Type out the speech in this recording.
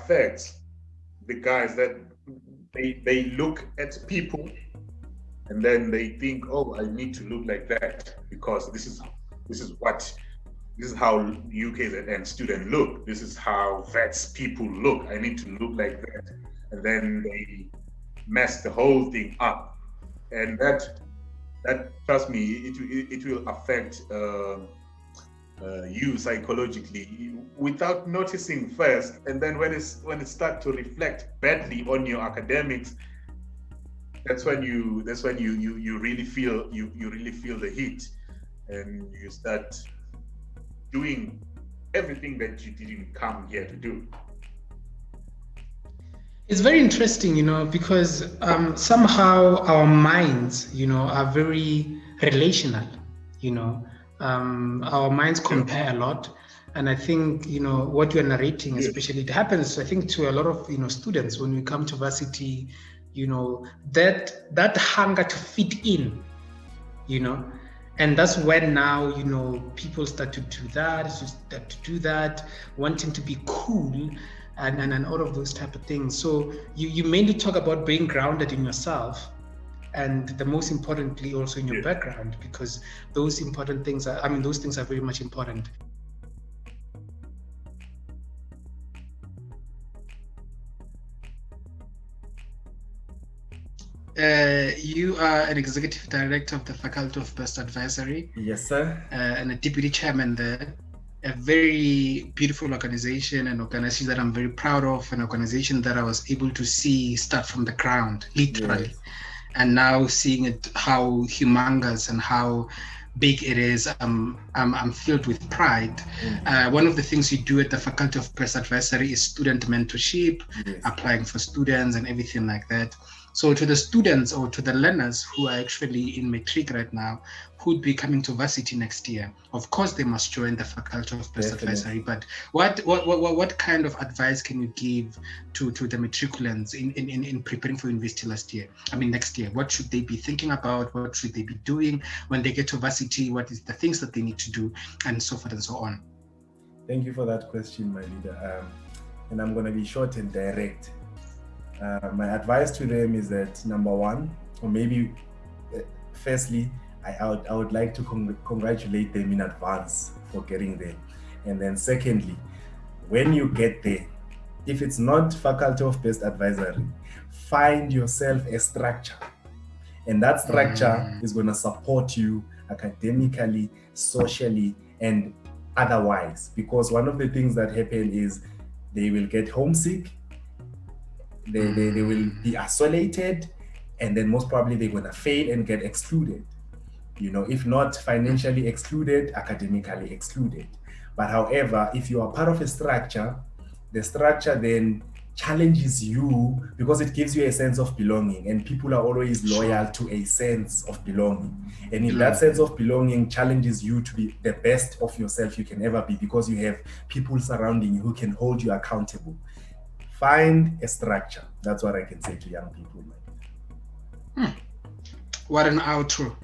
affects the guys that they look at people and then they think, oh, I need to look like that because this is how UKs and students look. This is how vets people look. I need to look like that. And then they mess the whole thing up. And that trust me, it will affect you psychologically without noticing first. And then when it starts to reflect badly on your academics, that's when you really feel the heat, and you start doing everything that you didn't come here to do. It's very interesting, because somehow our minds, are very relational, our minds compare a lot. And I think, what you're narrating, especially, it happens, I think, to a lot of, students when we come to varsity, that hunger to fit in, and that's when now, people start to do that, wanting to be cool and all of those type of things. So you mainly talk about being grounded in yourself, and the most importantly also in your background, because those things are very much important. You are an executive director of the Faculty of Best Advisory. Yes, sir. And a deputy chairman there. A very beautiful organization, an organization that I'm very proud of, an organization that I was able to see start from the ground, literally. Yes. And now seeing it, how humongous and how big it is, I'm filled with pride. Mm-hmm. One of the things you do at the Faculty of Best Advisory is student mentorship, applying for students and everything like that. So to the students or to the learners who are actually in matric right now, who'd be coming to varsity next year, of course they must join the Faculty of Best Advisory. But what kind of advice can you give to the matriculants in preparing for university next year? What should they be thinking about? What should they be doing when they get to varsity? What is the things that they need to do, and so forth and so on? Thank you for that question, my leader. And I'm going to be short and direct. My advice to them is that, number one, or maybe firstly, I would like to congratulate them in advance for getting there. And then secondly, when you get there, if it's not Faculty of Best Advisory, find yourself a structure. And that structure is going to support you academically, socially, and otherwise. Because one of the things that happen is they will get homesick, they will be isolated, and then most probably they're going to fail and get excluded. If not financially excluded, academically excluded. But however, if you are part of a structure, the structure then challenges you because it gives you a sense of belonging, and people are always loyal to a sense of belonging. And if that sense of belonging challenges you to be the best of yourself you can ever be, because you have people surrounding you who can hold you accountable, find a structure. That's what I can say to young people. What an outro.